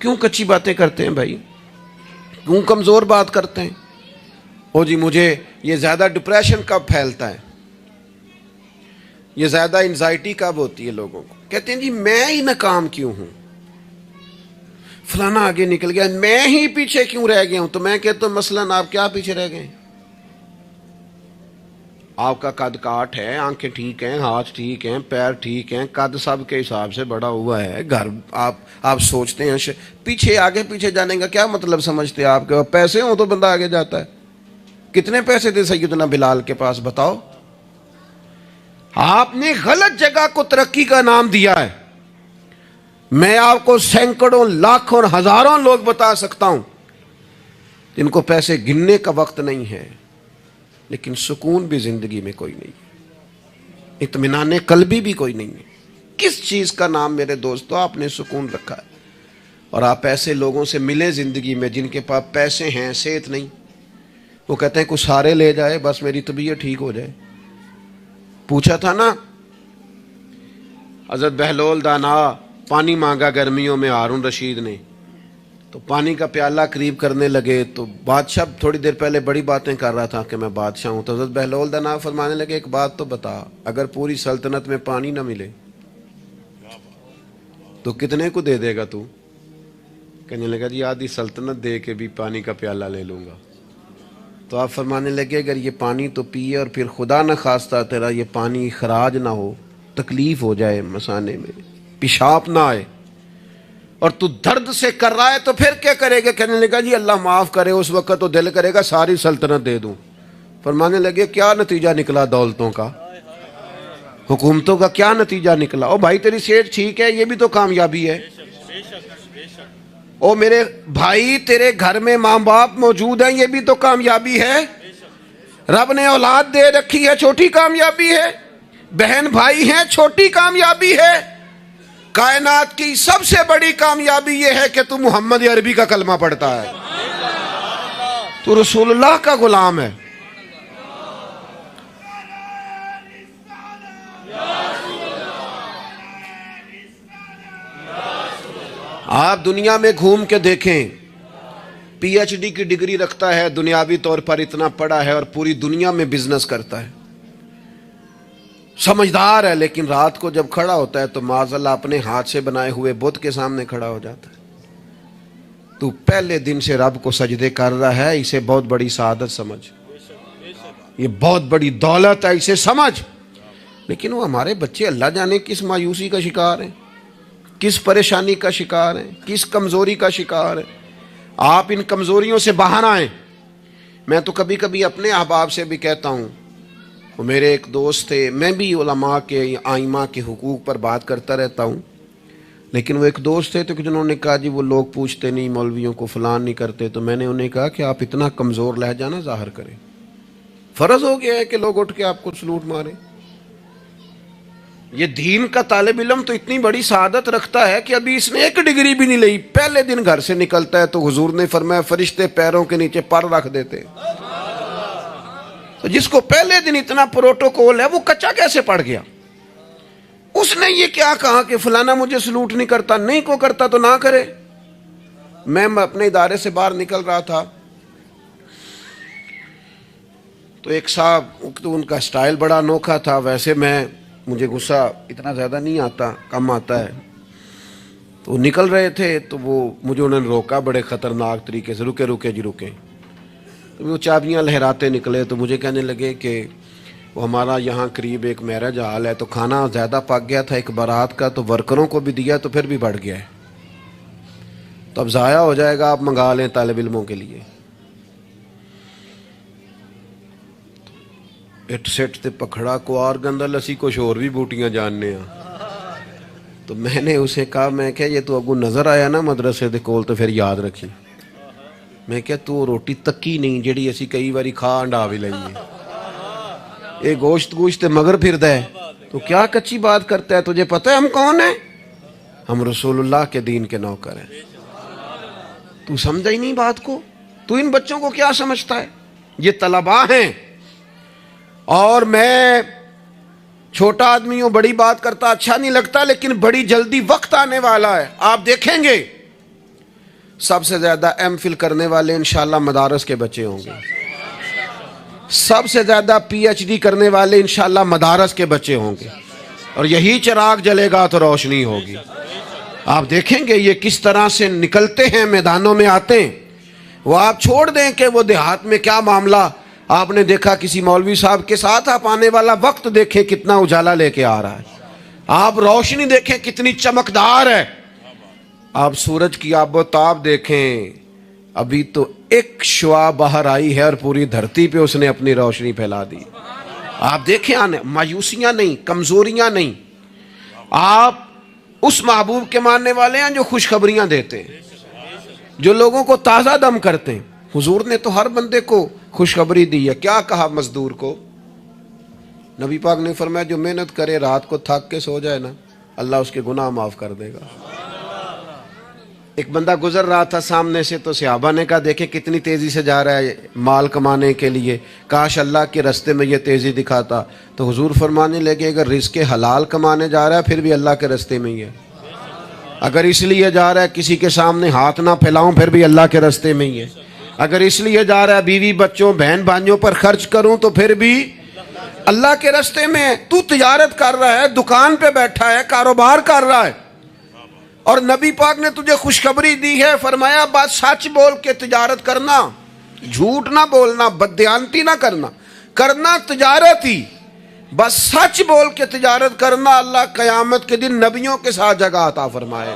Speaker 1: کیوں کچی باتیں کرتے ہیں بھائی؟ کیوں کمزور بات کرتے ہیں؟ او جی مجھے یہ زیادہ ڈپریشن کب پھیلتا ہے، یہ زیادہ انزائٹی کب ہوتی ہے لوگوں کو؟ کہتے ہیں جی میں ہی ناکام کیوں ہوں، فلانا آگے نکل گیا، میں ہی پیچھے کیوں رہ گیا ہوں. تو میں کہتا ہوں مثلاً آپ کیا پیچھے رہ گئے؟ آپ کا قد کاٹ ہے، آنکھیں ٹھیک ہیں، ہاتھ ٹھیک ہیں، پیر ٹھیک ہیں، قد سب کے حساب سے بڑا ہوا ہے. گھر آپ سوچتے ہیں پیچھے آگے پیچھے جانے کا کیا مطلب سمجھتے ہیں آپ کے؟ پیسے ہوں تو بندہ آگے جاتا ہے. کتنے پیسے تھے سیدنا بلال کے پاس بتاؤ؟ آپ نے غلط جگہ کو ترقی کا نام دیا ہے. میں آپ کو سینکڑوں لاکھوں اور ہزاروں لوگ بتا سکتا ہوں جن کو پیسے گننے کا وقت نہیں ہے، لیکن سکون بھی زندگی میں کوئی نہیں ہے، اطمینان قلبی بھی کوئی نہیں ہے. کس چیز کا نام میرے دوستو آپ نے سکون رکھا ہے؟ اور آپ ایسے لوگوں سے ملے زندگی میں جن کے پاس پیسے ہیں، صحت نہیں، وہ کہتے ہیں کچھ سارے لے جائے بس میری طبیعت ٹھیک ہو جائے. پوچھا تھا نا حضرت بہلول دانا، پانی مانگا گرمیوں میں ہارون رشید نے، تو پانی کا پیالہ قریب کرنے لگے تو بادشاہ تھوڑی دیر پہلے بڑی باتیں کر رہا تھا کہ میں بادشاہ ہوں. تو حضرت بہلول دانا فرمانے لگے ایک بات تو بتا، اگر پوری سلطنت میں پانی نہ ملے تو کتنے کو دے دے گا تو؟ کہنے لگا جی آدھی سلطنت دے کے بھی پانی کا پیالہ لے لوں گا. تو آپ فرمانے لگے اگر یہ پانی تو پیے اور پھر خدا نہ خواستہ تیرا یہ پانی خراج نہ ہو، تکلیف ہو جائے، مسانے میں پیشاب نہ آئے، اور تو درد سے کر رہا ہے تو پھر کیا کرے گا؟ کہنے لگا جی اللہ معاف کرے، اس وقت تو دل کرے گا ساری سلطنت دے دوں. فرمانے لگے کیا نتیجہ نکلا دولتوں کا، حکومتوں کا کیا نتیجہ نکلا؟ او بھائی تیری صحت ٹھیک ہے، یہ بھی تو کامیابی ہے. او میرے بھائی تیرے گھر میں ماں باپ موجود ہیں، یہ بھی تو کامیابی ہے. رب نے اولاد دے رکھی ہے، چھوٹی کامیابی ہے. بہن بھائی ہیں، چھوٹی کامیابی ہے. کائنات کی سب سے بڑی کامیابی یہ ہے کہ تو محمد عربی کا کلمہ پڑھتا ہے، تو رسول اللہ کا غلام ہے. آپ دنیا میں گھوم کے دیکھیں، پی ایچ ڈی کی ڈگری رکھتا ہے، دنیاوی طور پر اتنا پڑھا ہے اور پوری دنیا میں بزنس کرتا ہے، سمجھدار ہے، لیکن رات کو جب کھڑا ہوتا ہے تو معاذ اللہ اپنے ہاتھ سے بنائے ہوئے بت کے سامنے کھڑا ہو جاتا ہے. تو پہلے دن سے رب کو سجدے کر رہا ہے، اسے بہت بڑی سعادت سمجھ، یہ بہت بڑی دولت ہے، اسے سمجھ. لیکن وہ ہمارے بچے اللہ جانے کس مایوسی کا شکار ہیں، کس پریشانی کا شکار ہیں، کس کمزوری کا شکار ہیں. آپ ان کمزوریوں سے باہر آئیں. میں تو کبھی کبھی اپنے احباب سے بھی کہتا ہوں، وہ میرے ایک دوست تھے، میں بھی علماء کے آئمہ کے حقوق پر بات کرتا رہتا ہوں، لیکن وہ ایک دوست تھے تو جنہوں نے کہا جی وہ لوگ پوچھتے نہیں مولویوں کو، فلان نہیں کرتے. تو میں نے انہیں کہا کہ آپ اتنا کمزور لہجہ نہ ظاہر کریں، فرض ہو گیا ہے کہ لوگ اٹھ کے آپ کو سلوٹ ماریں. یہ دین کا طالب علم تو اتنی بڑی سعادت رکھتا ہے کہ ابھی اس نے ایک ڈگری بھی نہیں لئی، پہلے دن گھر سے نکلتا ہے تو حضور نے فرمایا فرشتے پیروں کے نیچے پر رکھ دیتے. تو جس کو پہلے دن اتنا پروٹوکول ہے وہ کچا کیسے پڑ گیا؟ اس نے یہ کیا کہا کہ فلانا مجھے سلوٹ نہیں کرتا، نہیں کو کرتا تو نہ کرے. میں اپنے ادارے سے باہر نکل رہا تھا تو ایک صاحب، تو ان کا سٹائل بڑا انوکھا تھا، ویسے مجھے غصہ اتنا زیادہ نہیں آتا، کم آتا ہے. تو وہ نکل رہے تھے تو مجھے انہوں نے روکا بڑے خطرناک طریقے سے، رکے رکے جی رکے. تو وہ چابیاں لہراتے نکلے تو مجھے کہنے لگے کہ وہ ہمارا یہاں قریب ایک میرج ہال ہے تو کھانا زیادہ پک گیا تھا ایک بارات کا، تو ورکروں کو بھی دیا تو پھر بھی بڑھ گیا ہے. تو اب ضائع ہو جائے گا، آپ منگا لیں طالب علموں کے لیے۔ اٹ سٹ تے پکھڑا کوار گندل اسی کچھ اور بھی بوٹیاں جاننے ہیں۔ تو میں نے اسے کہا، میں کہا یہ تو اگو نظر آیا نا مدرسے دے کول تو پھر یاد رکھی۔ میں کہا تو روٹی تکی نہیں جڑی اسی کئی باری کھا انڈا بھی لئیے، اے گوشت مگر پھردا ہے تو کیا کچی بات کرتا ہے؟ تجھے پتہ ہے ہم کون ہیں؟ ہم رسول اللہ کے دین کے نوکر ہیں۔ تو سمجھا ہی نہیں بات کو؟ تو ان بچوں کو کیا سمجھتا ہے؟ یہ طلباء ہیں، اور میں چھوٹا آدمی ہوں، بڑی بات کرتا اچھا نہیں لگتا، لیکن بڑی جلدی وقت آنے والا ہے، آپ دیکھیں گے سب سے زیادہ ایم فل کرنے والے انشاءاللہ مدارس کے بچے ہوں گے، سب سے زیادہ پی ایچ ڈی کرنے والے انشاءاللہ مدارس کے بچے ہوں گے، اور یہی چراغ جلے گا تو روشنی ہوگی۔ آپ دیکھیں گے یہ کس طرح سے نکلتے ہیں، میدانوں میں آتے ہیں۔ وہ آپ چھوڑ دیں کہ وہ دیہات میں کیا معاملہ، آپ نے دیکھا کسی مولوی صاحب کے ساتھ، آپ آنے والا وقت دیکھیں کتنا اجالا لے کے آ رہا ہے، آپ روشنی دیکھیں کتنی چمکدار ہے، آپ سورج کی آب و تاب دیکھیں، ابھی تو ایک شعاع باہر آئی ہے اور پوری دھرتی پہ اس نے اپنی روشنی پھیلا دی۔ آپ دیکھیں، آنے مایوسیاں نہیں، کمزوریاں نہیں، آپ اس محبوب کے ماننے والے ہیں جو خوشخبریاں دیتے ہیں، جو لوگوں کو تازہ دم کرتے ہیں۔ حضور نے تو ہر بندے کو خوشخبری دی ہے۔ کیا کہا مزدور کو؟ نبی پاک نے فرمایا جو محنت کرے رات کو تھک کے سو جائے نا، اللہ اس کے گناہ معاف کر دے گا۔ ایک بندہ گزر رہا تھا سامنے سے، تو صحابہ نے کہا دیکھیں کتنی تیزی سے جا رہا ہے مال کمانے کے لیے، کاش اللہ کے رستے میں یہ تیزی دکھاتا۔ تو حضور فرمانے لگے اگر رزق حلال کمانے جا رہا ہے پھر بھی اللہ کے رستے میں ہی ہے، اگر اس لیے جا رہا ہے کسی کے سامنے ہاتھ نہ پھیلاؤں پھر بھی اللہ کے رستے میں ہی ہے، اگر اس لیے جا رہا ہے بیوی بچوں بہن بھائیوں پر خرچ کروں تو پھر بھی اللہ کے رستے میں ہے۔ تو تجارت کر رہا ہے، دکان پہ بیٹھا ہے، کاروبار کر رہا ہے، اور نبی پاک نے تجھے خوشخبری دی ہے، فرمایا بات سچ بول کے تجارت کرنا، جھوٹ نہ بولنا، بددیانتی نہ کرنا، کرنا تجارت ہی، بس سچ بول کے تجارت کرنا، اللہ قیامت کے دن نبیوں کے ساتھ جگہ عطا فرمائے۔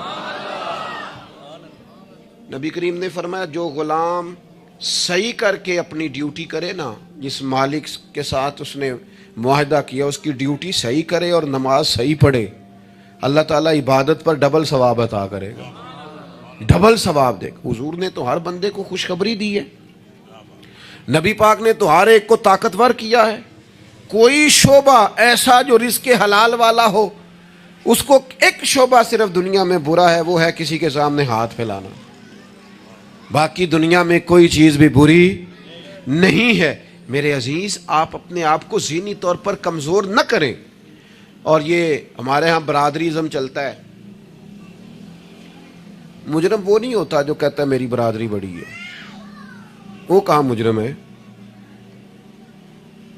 Speaker 1: نبی کریم نے فرمایا جو غلام صحیح کر کے اپنی ڈیوٹی کرے نا، جس مالک کے ساتھ اس نے معاہدہ کیا اس کی ڈیوٹی صحیح کرے اور نماز صحیح پڑھے، اللہ تعالیٰ عبادت پر ڈبل ثواب عطا کرے گا، ڈبل ثواب دے گا۔ حضور نے تو ہر بندے کو خوشخبری دی ہے، نبی پاک نے تو ہر ایک کو طاقتور کیا ہے۔ کوئی شعبہ ایسا جو رزق حلال والا ہو، اس کو ایک شعبہ صرف دنیا میں برا ہے، وہ ہے کسی کے سامنے ہاتھ پھیلانا، باقی دنیا میں کوئی چیز بھی بری نہیں ہے۔ میرے عزیز، آپ اپنے آپ کو ذہنی طور پر کمزور نہ کریں، اور یہ ہمارے ہاں برادریزم چلتا ہے، مجرم وہ نہیں ہوتا جو کہتا ہے میری برادری بڑی ہے، وہ کہاں مجرم ہے؟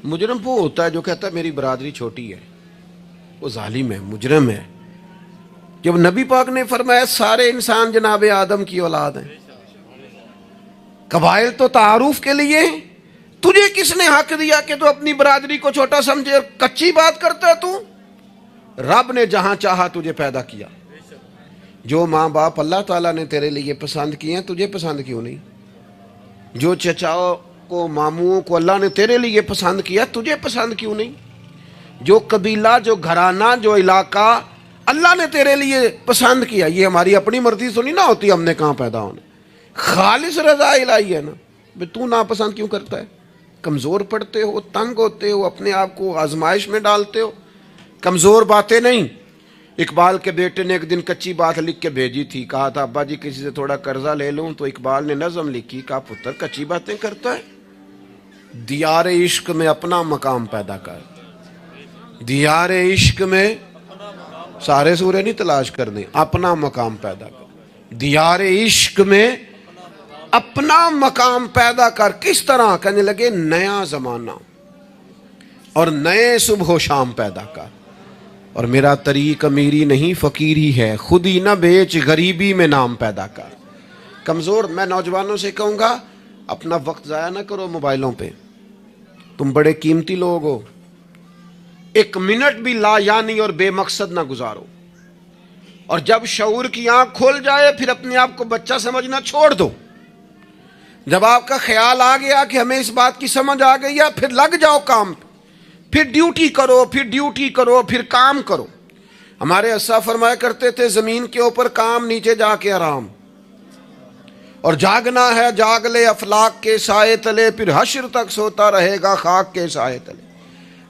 Speaker 1: مجرم وہ ہوتا ہے جو کہتا ہے میری برادری چھوٹی ہے، وہ ظالم ہے، مجرم ہے۔ جب نبی پاک نے فرمایا سارے انسان جناب آدم کی اولاد ہیں، قبائل تو تعارف کے لیے ہیں، تجھے کس نے حق دیا کہ تو اپنی برادری کو چھوٹا سمجھے اور کچی بات کرتا ہے؟ تو رب نے جہاں چاہا تجھے پیدا کیا، جو ماں باپ اللہ تعالیٰ نے تیرے لیے پسند کیے ہیں تجھے پسند کیوں نہیں؟ جو چچاؤں کو ماموں کو اللہ نے تیرے لیے پسند کیا تجھے پسند کیوں نہیں؟ جو قبیلہ، جو گھرانہ، جو علاقہ اللہ نے تیرے لیے پسند کیا، یہ ہماری اپنی مرضی تو نہیں نہ ہوتی ہم نے کہاں پیدا ہونا، خالص رضا الہی ہے نا۔ بے تو ناپسند کیوں کرتا ہے؟ کمزور پڑتے ہو، تنگ ہوتے ہو، اپنے آپ کو آزمائش میں ڈالتے ہو، کمزور باتیں نہیں۔ اقبال کے بیٹے نے ایک دن کچی بات لکھ کے بھیجی تھی، کہا تھا ابا جی کسی سے تھوڑا قرضہ لے لوں، تو اقبال نے نظم لکھی، کہا پتر کچی باتیں کرتا ہے، دیار عشق میں اپنا مقام پیدا کر، دیار عشق میں سارے سورے نہیں تلاش کرنے، اپنا مقام پیدا کر، دیار عشق میں اپنا مقام پیدا کر۔ کس طرح؟ کہنے لگے نیا زمانہ اور نئے صبح و شام پیدا کر، اور میرا طریق امیری نہیں فقیری ہے، خود ہی نہ بیچ غریبی میں نام پیدا کر۔ کمزور، میں نوجوانوں سے کہوں گا اپنا وقت ضائع نہ کرو موبائلوں پہ، تم بڑے قیمتی لوگ ہو، ایک منٹ بھی لا یعنی اور بے مقصد نہ گزارو، اور جب شعور کی آنکھ کھول جائے پھر اپنے آپ کو بچہ سمجھنا چھوڑ دو. جب آپ کا خیال آ گیا کہ ہمیں اس بات کی سمجھ آ گئی ہے پھر لگ جاؤ کام پہ, پھر ڈیوٹی کرو, پھر ڈیوٹی کرو, پھر کام کرو. ہمارے اسا فرمایا کرتے تھے زمین کے اوپر کام, نیچے جا کے آرام. اور جاگنا ہے جاگ لے افلاک کے سائے تلے, پھر حشر تک سوتا رہے گا خاک کے سائے تلے.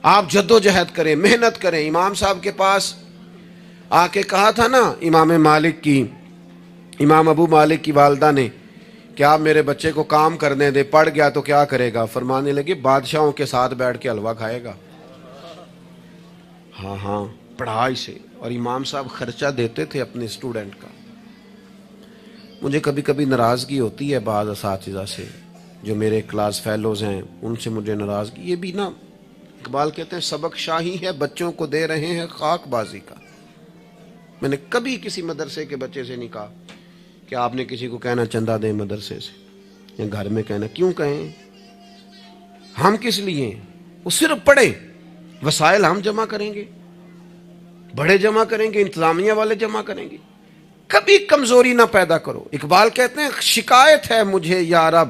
Speaker 1: آپ جد و جہد کریں, محنت کریں. امام صاحب کے پاس آ کے کہا تھا نا امام ابو مالک کی والدہ نے کہ آپ میرے بچے کو کام کرنے دے, پڑھ گیا تو کیا کرے گا؟ فرمانے لگے بادشاہوں کے ساتھ بیٹھ کے حلوہ کھائے گا. ہاں پڑھائی سے. اور امام صاحب خرچہ دیتے تھے اپنے اسٹوڈنٹ کا. مجھے کبھی کبھی ناراضگی ہوتی ہے بعض اساتذہ سے جو میرے کلاس فیلوز ہیں, ان سے مجھے ناراضگی. یہ بھی نا اقبال کہتے ہیں سبق شاہی ہے بچوں کو دے رہے ہیں خاک بازی کا. میں نے کبھی کسی مدرسے کے بچے سے نہیں کہا کہ آپ نے کسی کو کہنا چندہ دیں مدرسے سے, یا گھر میں کہنا. کیوں کہیں؟ ہم کس لیے ہیں؟ وہ صرف پڑھیں, وسائل ہم جمع کریں گے, بڑے جمع کریں گے, انتظامیہ والے جمع کریں گے. کبھی کمزوری نہ پیدا کرو. اقبال کہتے ہیں شکایت ہے مجھے یا رب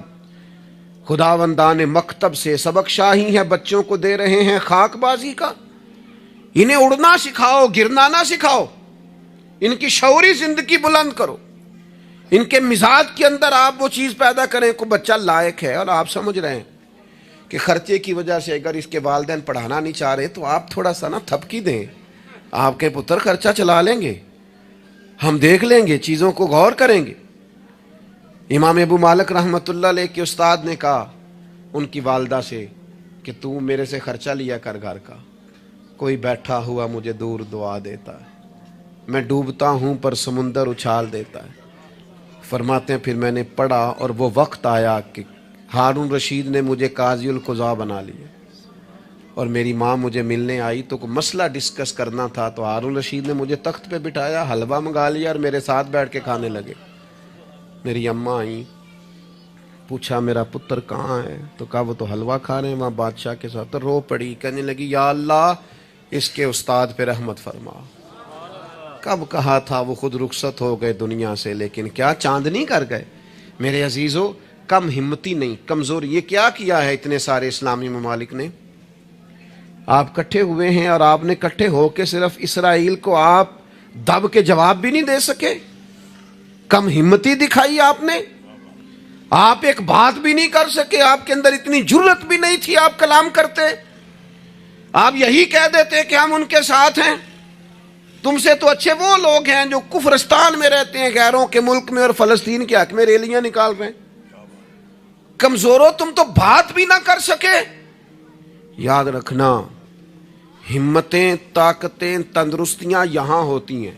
Speaker 1: خداوندان مکتب سے, سبق شاہی ہے بچوں کو دے رہے ہیں خاک بازی کا. انہیں اڑنا سکھاؤ, گرنا نہ سکھاؤ. ان کی شعوری زندگی بلند کرو. ان کے مزاج کے اندر آپ وہ چیز پیدا کریں کو بچہ لائق ہے. اور آپ سمجھ رہے ہیں کہ خرچے کی وجہ سے اگر اس کے والدین پڑھانا نہیں چاہ رہے تو آپ تھوڑا سا نا تھپکی دیں, آپ کے پتر خرچہ چلا لیں گے, ہم دیکھ لیں گے, چیزوں کو غور کریں گے. امام ابو مالک رحمۃ اللہ علیہ کے استاد نے کہا ان کی والدہ سے کہ تو میرے سے خرچہ لیا کر گھر کا. کوئی بیٹھا ہوا مجھے دور دعا دیتا ہے, میں ڈوبتا ہوں پر سمندر اچھال دیتا ہے. فرماتے ہیں پھر میں نے پڑھا اور وہ وقت آیا کہ ہارون رشید نے مجھے قاضی القضاء بنا لیا, اور میری ماں مجھے ملنے آئی تو کوئی مسئلہ ڈسکس کرنا تھا تو ہارون رشید نے مجھے تخت پہ بٹھایا, حلوہ منگا لیا اور میرے ساتھ بیٹھ کے کھانے لگے. میری اماں آئیں, پوچھا میرا پتر کہاں ہے؟ تو کہا وہ تو حلوہ کھا رہے ہیں وہاں بادشاہ کے ساتھ. تو رو پڑی, کہنے لگی یا اللہ اس کے استاد پہ رحمت فرما. کب کہا تھا وہ خود رخصت ہو گئے دنیا سے, لیکن کیا چاندنی کر گئے. میرے عزیزو کم ہمتی نہیں, کمزور. یہ کیا کیا ہے اتنے سارے اسلامی ممالک نے؟ آپ کٹھے ہوئے ہیں اور آپ نے کٹھے ہو کے صرف اسرائیل کو آپ دب کے جواب بھی نہیں دے سکے. کم ہمتی دکھائی آپ نے. آپ ایک بات بھی نہیں کر سکے, آپ کے اندر اتنی جرت بھی نہیں تھی آپ کلام کرتے. آپ یہی کہہ دیتے کہ ہم ان کے ساتھ ہیں. تم سے تو اچھے وہ لوگ ہیں جو کفرستان میں رہتے ہیں, غیروں کے ملک میں, اور فلسطین کے حق میں ریلیاں نکال رہے ہیں. کمزوروں تم تو بات بھی نہ کر سکے. یاد رکھنا ہمتیں, طاقتیں, تندرستیاں یہاں ہوتی ہیں.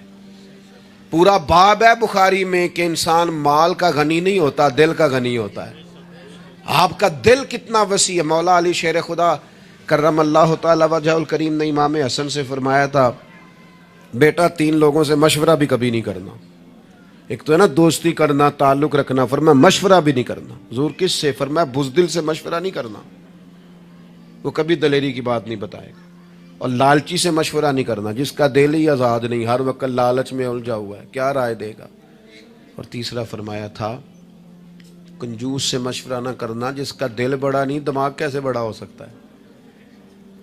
Speaker 1: پورا باب ہے بخاری میں کہ انسان مال کا غنی نہیں ہوتا, دل کا غنی ہوتا ہے. آپ کا دل کتنا وسیع ہے. مولا علی شیر خدا کرم اللہ تعالی وجہ الکریم نے امام حسن سے فرمایا تھا بیٹا 3 لوگوں سے مشورہ بھی کبھی نہیں کرنا. ایک تو ہے نا دوستی کرنا, تعلق رکھنا, فرمایا مشورہ بھی نہیں کرنا. حضور کس سے؟ فرمایا بزدل سے مشورہ نہیں کرنا, وہ کبھی دلیری کی بات نہیں بتائے گا. اور لالچی سے مشورہ نہیں کرنا, جس کا دل ہی آزاد نہیں, ہر وقت لالچ میں الجھا ہوا ہے, کیا رائے دے گا. اور تیسرا فرمایا تھا کنجوس سے مشورہ نہ کرنا, جس کا دل بڑا نہیں دماغ کیسے بڑا ہو سکتا ہے.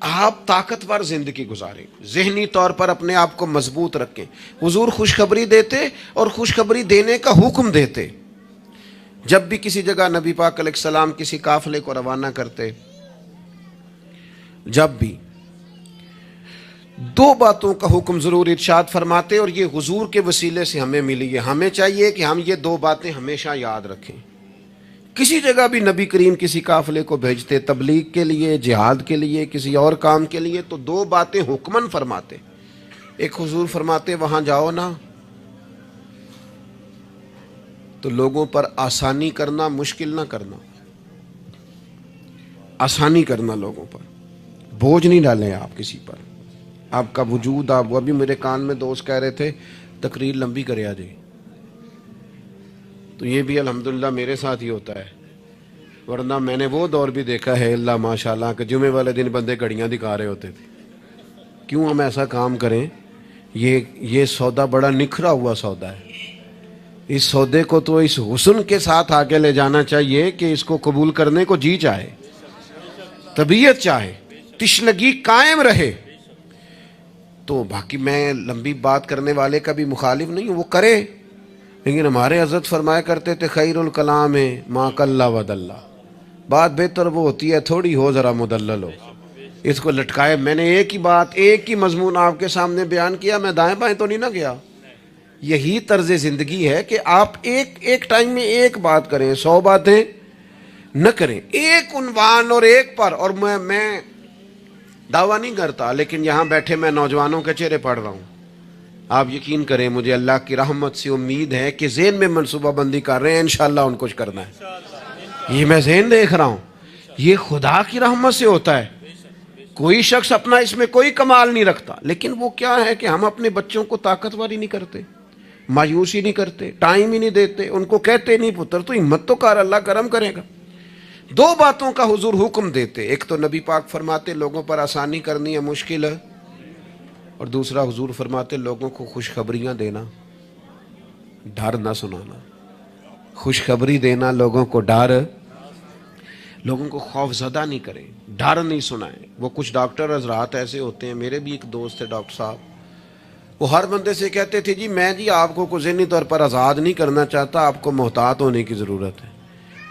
Speaker 1: آپ طاقتور زندگی گزاریں, ذہنی طور پر اپنے آپ کو مضبوط رکھیں. حضور خوشخبری دیتے اور خوشخبری دینے کا حکم دیتے. جب بھی کسی جگہ نبی پاک علیہ السلام کسی قافلے کو روانہ کرتے, جب بھی 2 باتوں کا حکم ضرور ارشاد فرماتے, اور یہ حضور کے وسیلے سے ہمیں ملی ہے. ہمیں چاہیے کہ ہم یہ 2 باتیں ہمیشہ یاد رکھیں. کسی جگہ بھی نبی کریم کسی قافلے کو بھیجتے تبلیغ کے لیے, جہاد کے لیے, کسی اور کام کے لیے, تو 2 باتیں حکمن فرماتے. ایک حضور فرماتے وہاں جاؤ نا تو لوگوں پر آسانی کرنا, مشکل نہ کرنا. آسانی کرنا لوگوں پر, بوجھ نہیں ڈالیں آپ کسی پر. آپ کا وجود, آپ, وہ ابھی میرے کان میں دوست کہہ رہے تھے تقریر لمبی کرے آ جائے, تو یہ بھی الحمدللہ میرے ساتھ ہی ہوتا ہے. ورنہ میں نے وہ دور بھی دیکھا ہے اللہ ماشاءاللہ کہ جمعے والے دن بندے گھڑیاں دکھا رہے ہوتے تھے. کیوں ہم ایسا کام کریں یہ سودا بڑا نکھرا ہوا سودا ہے. اس سودے کو تو اس حسن کے ساتھ آگے لے جانا چاہیے کہ اس کو قبول کرنے کو جی چاہے, طبیعت چاہے, تشنگی قائم رہے. تو باقی میں لمبی بات کرنے والے کا بھی مخالف نہیں ہوں, وہ کرے, لیکن ہمارے حضرت فرمایا کرتے تھے خیر الکلام ما قل ودل, بات بہتر وہ ہوتی ہے تھوڑی ہو ذرا مدلل ہو. اس کو لٹکائے. میں نے ایک ہی بات, ایک ہی مضمون آپ کے سامنے بیان کیا, میں دائیں بائیں تو نہیں نہ گیا. یہی طرز زندگی ہے کہ آپ ایک ٹائم میں ایک بات کریں, 100 باتیں نہ کریں, ایک عنوان اور ایک پر. اور میں دعویٰ نہیں کرتا, لیکن یہاں بیٹھے میں نوجوانوں کے چہرے پڑھ رہا ہوں. آپ یقین کریں, مجھے اللہ کی رحمت سے امید ہے کہ ذہن میں منصوبہ بندی کر رہے ہیں, انشاءاللہ ان کچھ کرنا ہے. یہ میں ذہن دیکھ رہا ہوں, یہ خدا کی رحمت سے ہوتا ہے. کوئی شخص اپنا اس میں کوئی کمال نہیں رکھتا, لیکن وہ کیا ہے کہ ہم اپنے بچوں کو طاقتور ہی نہیں کرتے, مایوس ہی نہیں کرتے, ٹائم ہی نہیں دیتے, ان کو کہتے نہیں پتر تو ہمت تو کر, اللہ کرم کرے گا. 2 باتوں کا حضور حکم دیتے, ایک تو نبی پاک فرماتے لوگوں پر آسانی کرنی ہے مشکل ہے, اور دوسرا حضور فرماتے لوگوں کو خوشخبریاں دینا, ڈر نہ سنانا. خوشخبری دینا, لوگوں کو ڈر, لوگوں کو خوف زدہ نہیں کریں, ڈر نہیں سنائیں. وہ کچھ ڈاکٹر حضرات ایسے ہوتے ہیں, میرے بھی ایک دوست تھے ڈاکٹر صاحب, وہ ہر بندے سے کہتے تھے جی میں جی آپ کو ذہنی طور پر آزاد نہیں کرنا چاہتا, آپ کو محتاط ہونے کی ضرورت ہے.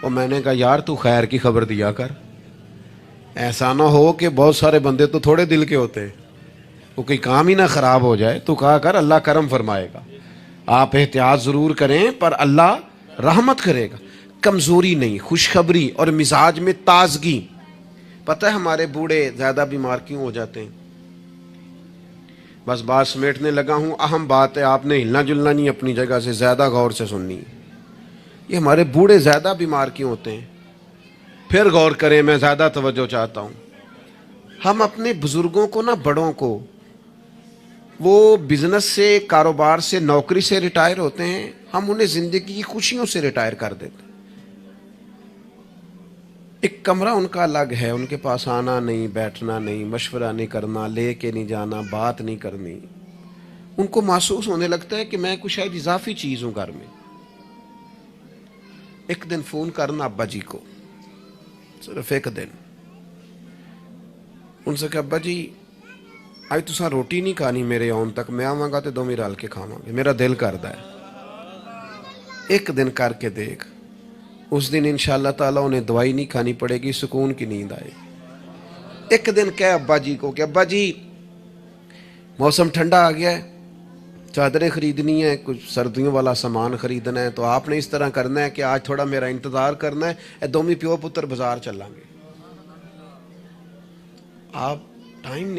Speaker 1: اور میں نے کہا یار تو خیر کی خبر دیا کر, ایسا نہ ہو کہ بہت سارے بندے تو تھوڑے دل کے ہوتے ہیں, وہ کوئی کام ہی نہ خراب ہو جائے. تو کہا کر اللہ کرم فرمائے گا. آپ احتیاط ضرور کریں پر اللہ رحمت کرے گا. کمزوری نہیں, خوشخبری اور مزاج میں تازگی. پتہ ہے ہمارے بوڑھے زیادہ بیمار کیوں ہو جاتے ہیں؟ بس بات سمیٹنے لگا ہوں, اہم بات ہے, آپ نے ہلنا جلنا نہیں, اپنی جگہ سے زیادہ غور سے سننی. یہ ہمارے بوڑھے زیادہ بیمار کیوں ہوتے ہیں؟ پھر غور کریں, میں زیادہ توجہ چاہتا ہوں. ہم اپنے بزرگوں کو نا, بڑوں کو, وہ بزنس سے, کاروبار سے, نوکری سے ریٹائر ہوتے ہیں, ہم انہیں زندگی کی خوشیوں سے ریٹائر کر دیتے ہیں. ایک کمرہ ان کا الگ ہے, ان کے پاس آنا نہیں, بیٹھنا نہیں, مشورہ نہیں کرنا, لے کے نہیں جانا, بات نہیں کرنی. ان کو محسوس ہونے لگتا ہے کہ میں کچھ شاید اضافی چیز ہوں گھر میں. ایک دن فون کرنا ابا جی کو, صرف ایک دن, ان سے کہ ابا جی آج تساں روٹی نہیں کھانی میرے آن تک, میں آواں گا تو دوویں رل کے کھاواں گے, میرا دل کردا ہے. ایک دن کر کے دیکھ, اس دن انشاءاللہ تعالیٰ انہیں دوائی نہیں کھانی پڑے گی, سکون کی نیند آئے. ایک دن کہے ابا جی کو کہ ابا جی موسم ٹھنڈا آ گیا ہے, چادریں خریدنی ہے, کچھ سردیوں والا سامان خریدنا ہے, تو آپ نے اس طرح کرنا ہے کہ آج تھوڑا میرا انتظار کرنا ہے, اے دومی پیو پتر بازار چلیں گے.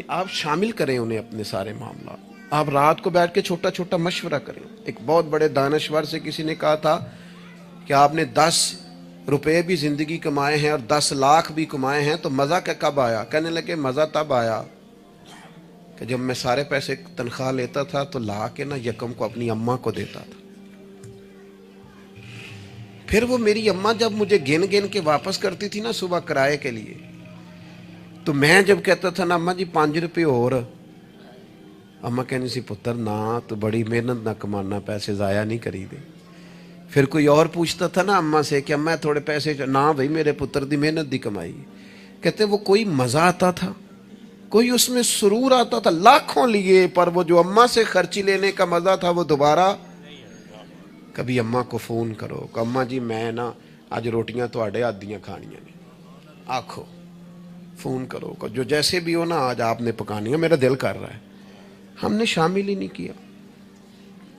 Speaker 1: آپ شامل کریں انہیں اپنے سارے معاملات. آپ رات کو بیٹھ کے چھوٹا چھوٹا مشورہ کریں. ایک بہت بڑے دانشور سے کسی نے کہا تھا کہ آپ نے 10 روپے بھی زندگی کمائے ہیں اور 10 لاکھ بھی کمائے ہیں, تو مزہ کب آیا؟ کہنے لگے مزہ تب آیا کہ جب میں سارے پیسے تنخواہ لیتا تھا تو لا کے نا یکم کو اپنی اماں کو دیتا تھا. پھر وہ میری اماں جب مجھے گن گن کے واپس کرتی تھی نا صبح کرائے کے لیے, تو میں جب کہتا تھا نا اماں جی 5 روپے اور, اماں کہنی سی پتر نہ تو بڑی محنت نہ کمانا, پیسے ضائع نہیں کری دے. پھر کوئی اور پوچھتا تھا نا اماں سے کہ اماں تھوڑے پیسے, نہ بھائی میرے پتر دی محنت دی کمائی. کہتے وہ کوئی مزہ آتا تھا, کوئی اس میں سرور آتا تھا, لاکھوں لیے, پر وہ جو اماں سے خرچی لینے کا مزہ تھا وہ دوبارہ. کبھی اماں کو فون کرو کہ اماں جی میں نا آج روٹیاں تواڈے ہاتھ دیاں کھانیاں نے, آکھو, فون کرو کہ جو جیسے بھی ہو نا آج آپ نے پکانی ہے, میرا دل کر رہا ہے. ہم نے شامل ہی نہیں کیا.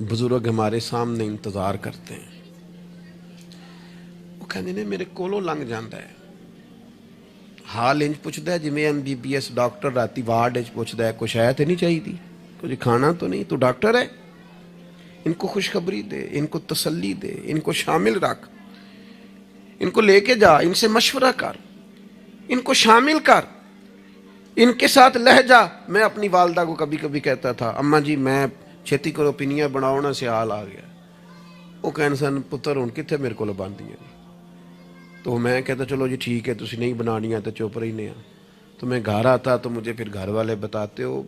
Speaker 1: بزرگ ہمارے سامنے انتظار کرتے ہیں, وہ کہنے نے میرے کولوں لنگ جاندہ ہے, حال انج پوچھتا ہے جی میں MBBS ڈاکٹر راتی وارڈ پوچھتا ہے کچھ ہے تو نہیں چاہیے تھی, کچھ کھانا تو نہیں, تو ڈاکٹر ہے. ان کو خوشخبری دے, ان کو تسلی دے, ان کو شامل رکھ, ان کو لے کے جا, ان سے مشورہ کر, ان کو شامل کر, ان کے ساتھ لہجہ. میں اپنی والدہ کو کبھی کبھی کہتا تھا اماں جی میں چھیتی کرو پینیاں بناؤنا سے حال آ گیا. وہ کہنے سن پتر ہن کتنے میرے کو باندیاں. تو میں کہتا چلو جی ٹھیک ہے, تسی نہیں بنانی تو چپ رہنے. تو میں گھر آتا تو مجھے پھر گھر والے بتاتے ہو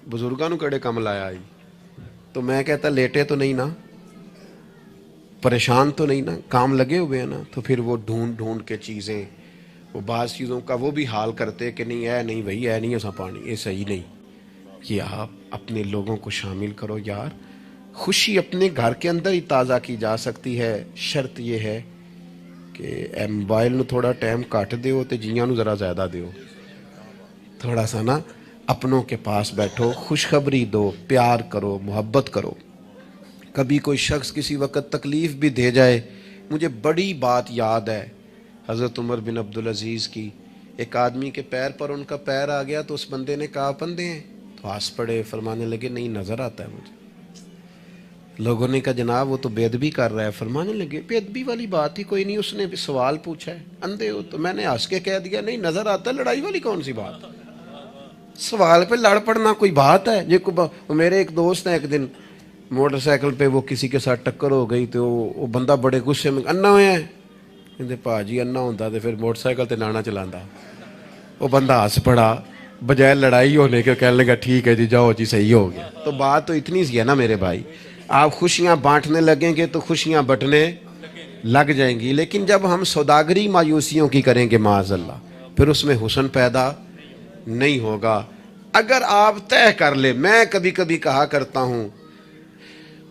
Speaker 1: بزرگاں نو کڑے کم لایا آئی, تو میں کہتا لیٹے تو نہیں نا, پریشان تو نہیں نا, کام لگے ہوئے ہیں نا. تو پھر وہ ڈھونڈ ڈھونڈ کے چیزیں, وہ بعض چیزوں کا وہ بھی حال کرتے کہ نہیں ہے, نہیں بھائی ہے نہیں ایسا پانی, یہ صحیح نہیں. یہ آپ اپنے لوگوں کو شامل کرو یار. خوشی اپنے گھر کے اندر ہی تازہ کی جا سکتی ہے. شرط یہ ہے کہ اے موبائل نو تھوڑا ٹائم کٹ دیو تے جیاں نو ذرا زیادہ دیو. تھوڑا سا نا اپنوں کے پاس بیٹھو, خوشخبری دو, پیار کرو, محبت کرو. کبھی کوئی شخص کسی وقت تکلیف بھی دے جائے. مجھے بڑی بات یاد ہے حضرت عمر بن عبدالعزیز کی. ایک آدمی کے پیر پر ان کا پیر آ گیا تو اس بندے نے کہا بندے ہیں, تو ہنس پڑے, فرمانے لگے نہیں نظر آتا ہے مجھے. لوگوں نے کہا جناب وہ تو بے ادبی کر رہا ہے. فرمانے لگے بے ادبی والی بات ہی کوئی نہیں, اس نے بھی سوال پوچھا ہے اندھے ہو, تو میں نے ہنس کے کہہ دیا نہیں نظر آتا ہے, لڑائی والی کون سی بات. سوال پہ لڑ پڑنا کوئی بات ہے. یہ میرے ایک دوست ہیں, ایک دن موٹر سائیکل پہ وہ کسی کے ساتھ ٹکر ہو گئی تو وہ بندہ بڑے غصے میں انا ہوئے ہیں. کہتے پا جی انا ہوتا تو پھر موٹر سائیکل تے نانا چلانا. وہ بندہ ہنس پڑا, بجائے لڑائی ہونے کے کہنے لگا ٹھیک ہے جی جاؤ جی صحیح ہو گیا. تو بات تو اتنی سی ہے نا میرے بھائی, آپ خوشیاں بانٹنے لگیں گے تو خوشیاں بٹنے لگ جائیں گی. لیکن جب ہم سوداگری مایوسیوں کی کریں گے معاذ اللہ, پھر اس میں حسن پیدا نہیں ہوگا. اگر آپ طے کر لیں, میں کبھی کبھی کہا کرتا ہوں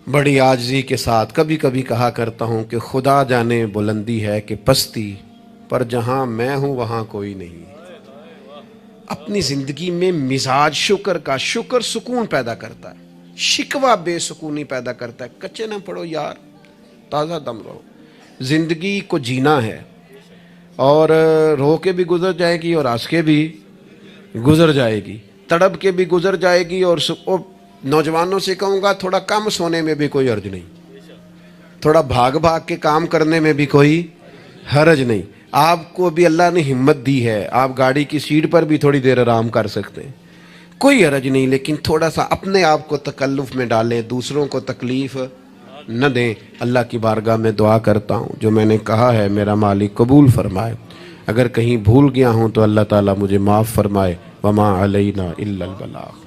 Speaker 1: بڑی عاجزی کے ساتھ, کبھی کبھی کہا کرتا ہوں کہ خدا جانے بلندی ہے کہ پستی, پر جہاں میں ہوں وہاں کوئی نہیں. اپنی زندگی میں مزاج شکر کا, شکر سکون پیدا کرتا ہے, شکوہ بے سکونی پیدا کرتا ہے. کچے نہ پڑو یار, تازہ دم رہو. زندگی کو جینا ہے, اور رو کے بھی گزر جائے گی اور ہنس کے بھی گزر جائے گی, تڑپ کے بھی گزر جائے گی. اور نوجوانوں سے کہوں گا تھوڑا کم سونے میں بھی کوئی حرج نہیں, تھوڑا بھاگ بھاگ کے کام کرنے میں بھی کوئی حرج نہیں. آپ کو بھی اللہ نے ہمت دی ہے, آپ گاڑی کی سیٹ پر بھی تھوڑی دیر آرام کر سکتے ہیں, کوئی حرج نہیں. لیکن تھوڑا سا اپنے آپ کو تکلف میں ڈالیں, دوسروں کو تکلیف نہ دیں. اللہ کی بارگاہ میں دعا کرتا ہوں جو میں نے کہا ہے میرا مالک قبول فرمائے. اگر کہیں بھول گیا ہوں تو اللہ تعالیٰ مجھے معاف فرمائے. وما علینا الا البلاغ.